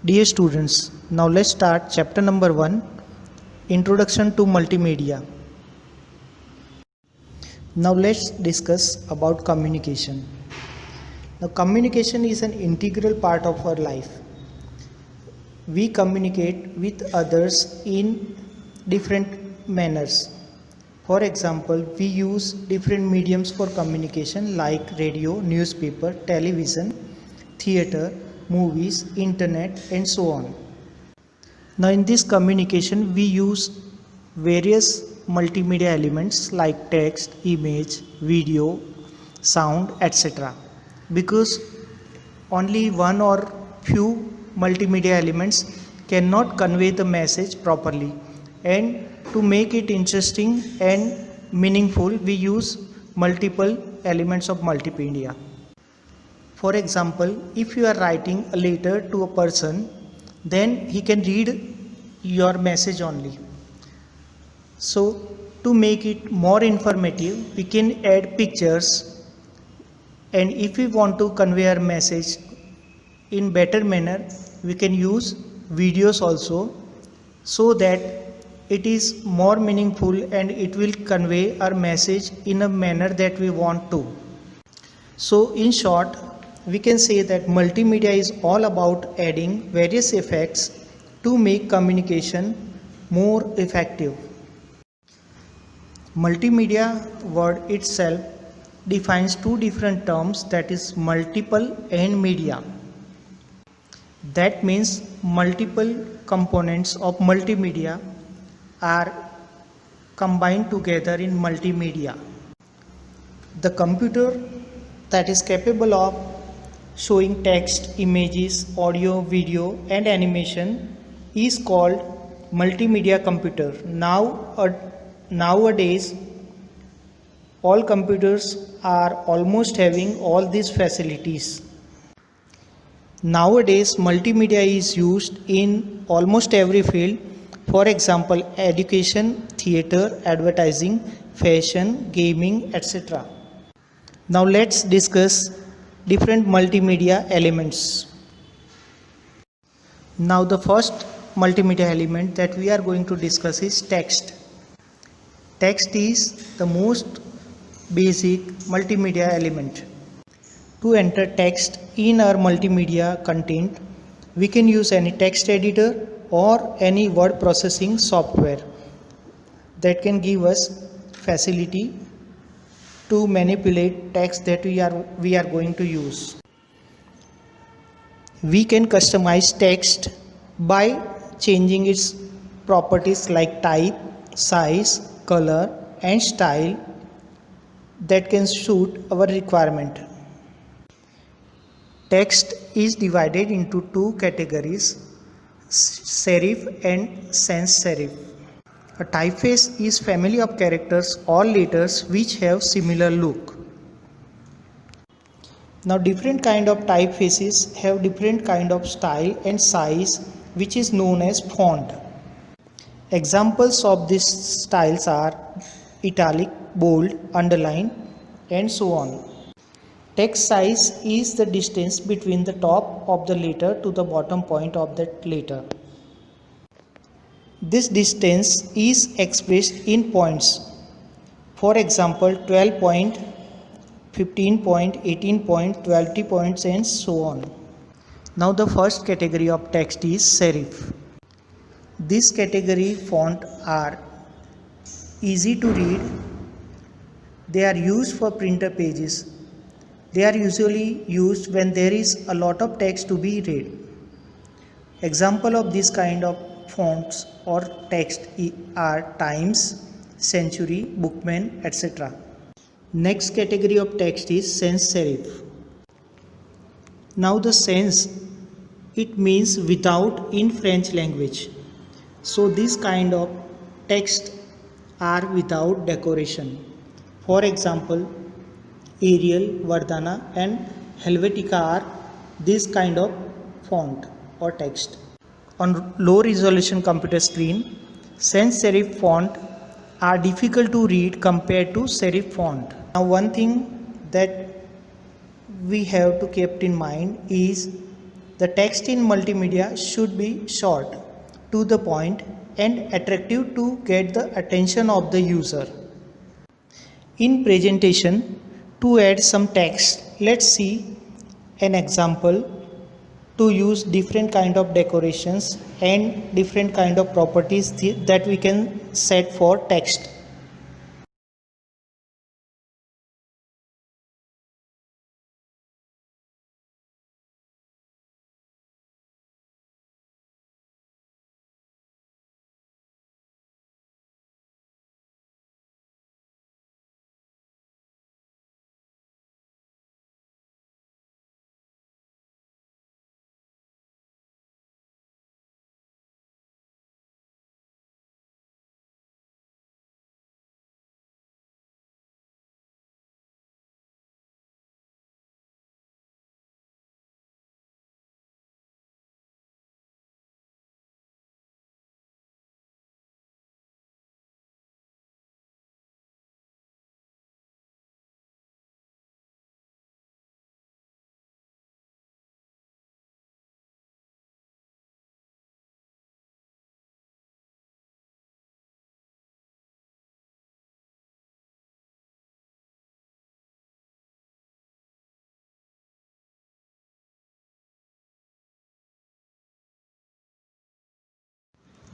Dear students, now let's start chapter number 1, Introduction to Multimedia. Now let's discuss about communication. Now communication is an integral part of our life. We communicate with others in different manners. For example, we use different mediums for communication like radio, newspaper, television, theater, movies, internet, and so on. Now in this communication we use various multimedia elements like text, image, video, sound, etc. Because only one or few multimedia elements cannot convey the message properly, and to make it interesting and meaningful we use multiple elements of multimedia. For example, if you are writing a letter to a person, then he can read your message only. So to make it more informative, we can add pictures, and if we want to convey our message in better manner, we can use videos also, so that it is more meaningful and it will convey our message in a manner that we want to. So in short, we can say that multimedia is all about adding various effects to make communication more effective. Multimedia word itself defines two different terms, that is multiple and media. That means multiple components of multimedia are combined together in multimedia. The computer that is capable of showing text, images, audio, video, and animation is called multimedia computer. Nowadays, all computers are almost having all these facilities. Nowadays, multimedia is used in almost every field. For example, education, theater, advertising, fashion, gaming, etc. Now let's discuss different multimedia elements. Now the first multimedia element that we are going to discuss is text. Text is the most basic multimedia element. To enter text in our multimedia content, we can use any text editor or any word processing software that can give us facility to manipulate text that we are going to use. We can customize text by changing its properties like type, size, color, and style that can suit our requirement. Text is divided into two categories, serif and sans serif. A typeface is family of characters or letters which have similar look. Now different kind of typefaces have different kind of style and size, which is known as font. Examples of these styles are italic, bold, underline, and so on. Text size is the distance between the top of the letter to the bottom point of that letter. This distance is expressed in points. For example, 12 point, 15 point, 18 point, 20 points, and so on. Now the first category of text is serif. This category font are easy to read. They are used for printer pages. They are usually used when there is a lot of text to be read. Example of this kind of fonts or text are Times, Century, Bookman, etc. Next category of text is sans serif. Now the sans, it means without in French language. So this kind of text are without decoration. For example, Arial, Verdana, and Helvetica are this kind of font or text. On low resolution computer screen, sans serif font are difficult to read compared to serif font. Now one thing that we have to keep in mind is The text in multimedia should be short, to the point, and attractive to get the attention of the user. In presentation, to add some text, let's see an example to use different kind of decorations and different kind of properties that we can set for text.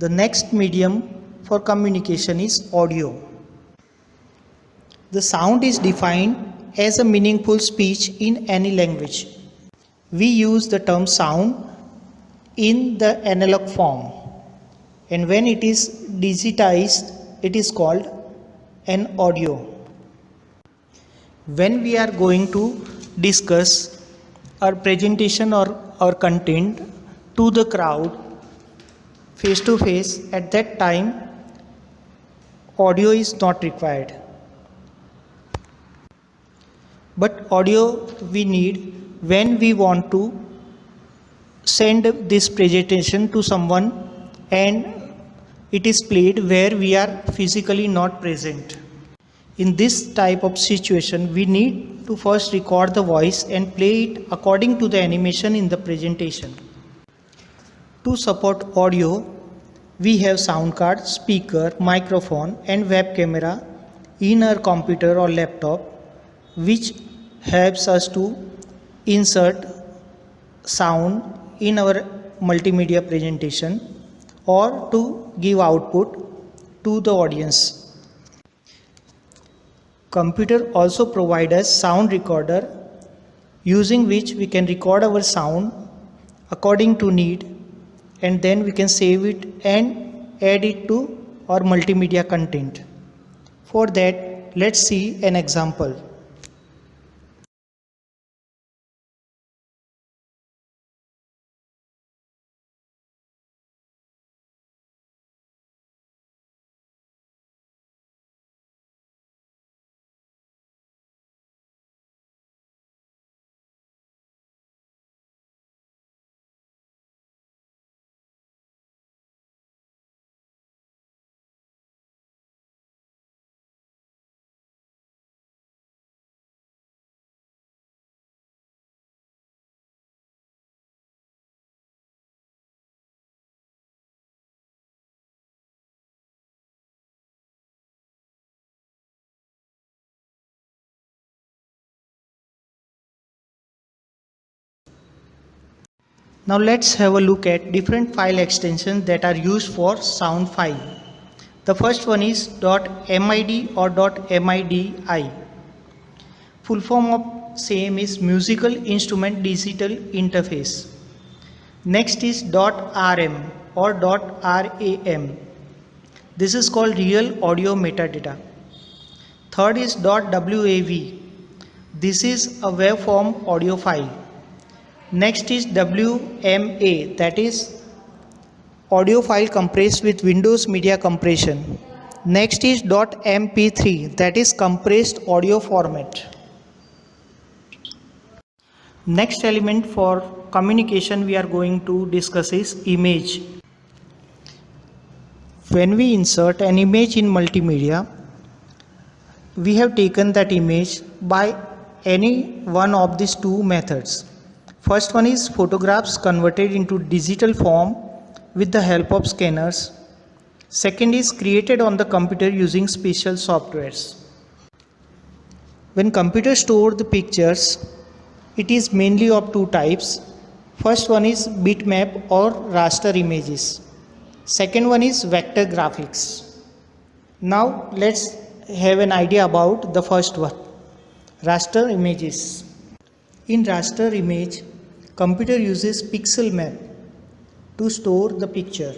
The next medium for communication is audio. The sound is defined as a meaningful speech in any language. We use the term sound in the analog form, and when it is digitized, it is called an audio. When we are going to discuss our presentation or our content to the crowd face to face, at that time audio is not required. But audio we need when we want to send this presentation to someone and it is played where we are physically not present. In this type of situation, we need to first record the voice and play it according to the animation in the presentation. To support audio, we have sound card, speaker, microphone and web camera in our computer or laptop, which helps us to insert sound in our multimedia presentation or to give output to the audience. Computer also provides us sound recorder, using which we can record our sound according to need, and then we can save it and add it to our multimedia content. For that, let's see an example. Now let's have a look at different file extensions that are used for sound file. The first one is .mid or .midi. Full form of same is Musical Instrument Digital Interface. Next is .rm or .ram. This is called Real Audio Metadata. Third is .wav. This is a waveform audio file. Next is WMA, that is audio file compressed with Windows Media Compression. Next is .mp3, that is compressed audio format. Next element for communication we are going to discuss is image. When we insert an image in multimedia, we have taken that image by any one of these two methods. First one is photographs converted into digital form with the help of scanners. Second is created on the computer using special softwares. When computers store the pictures, it is mainly of two types. First one is bitmap or raster images. Second one is vector graphics. Now let's have an idea about the first one, raster images. In raster image, computer uses pixel map to store the picture.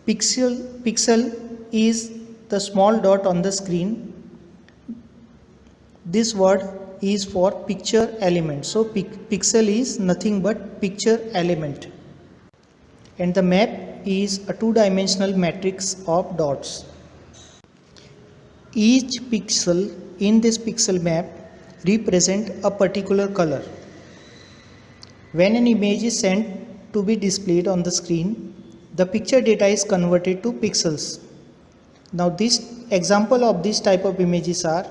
Pixel is the small dot on the screen. This word is for picture element. So pixel is nothing but picture element. And the map is a two-dimensional matrix of dots. Each pixel in this pixel map represent a particular color. When an image is sent to be displayed on the screen, the picture data is converted to pixels. Now this example of this type of images are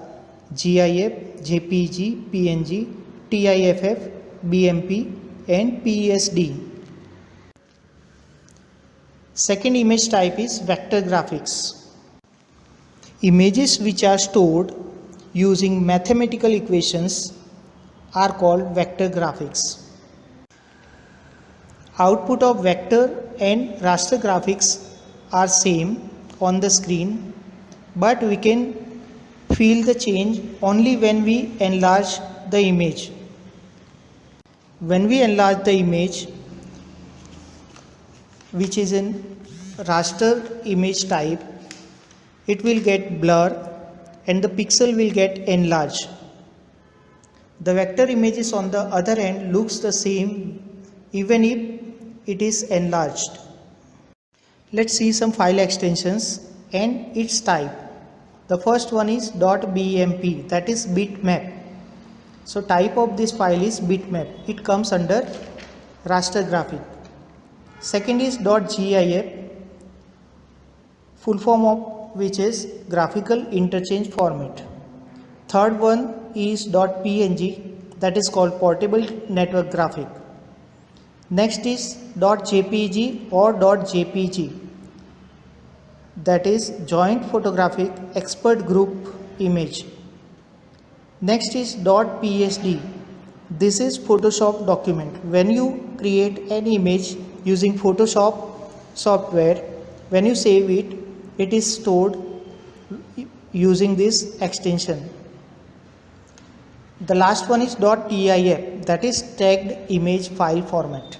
GIF, JPG, PNG, TIFF, BMP and PSD. Second image type is vector graphics. Images which are stored using mathematical equations are called vector graphics. Output of vector and raster graphics are same on the screen, but we can feel the change only when we enlarge the image. When we enlarge the image, which is in raster image type, it will get blur and the pixel will get enlarged. The vector images on the other hand looks the same even if it is enlarged. Let's see some file extensions and its type. The first one is .bmp, that is bitmap. So type of this file is bitmap. It comes under raster graphic. Second is .gif, full form of which is graphical interchange format. Third one is .png, that is called portable network graphic. Next is .jpg or .jpg, that is joint photographic expert group image. Next is .psd. This is Photoshop document. When you create an image using Photoshop software, when you save it, it is stored using this extension. The last one is .tif, that is tagged image file format.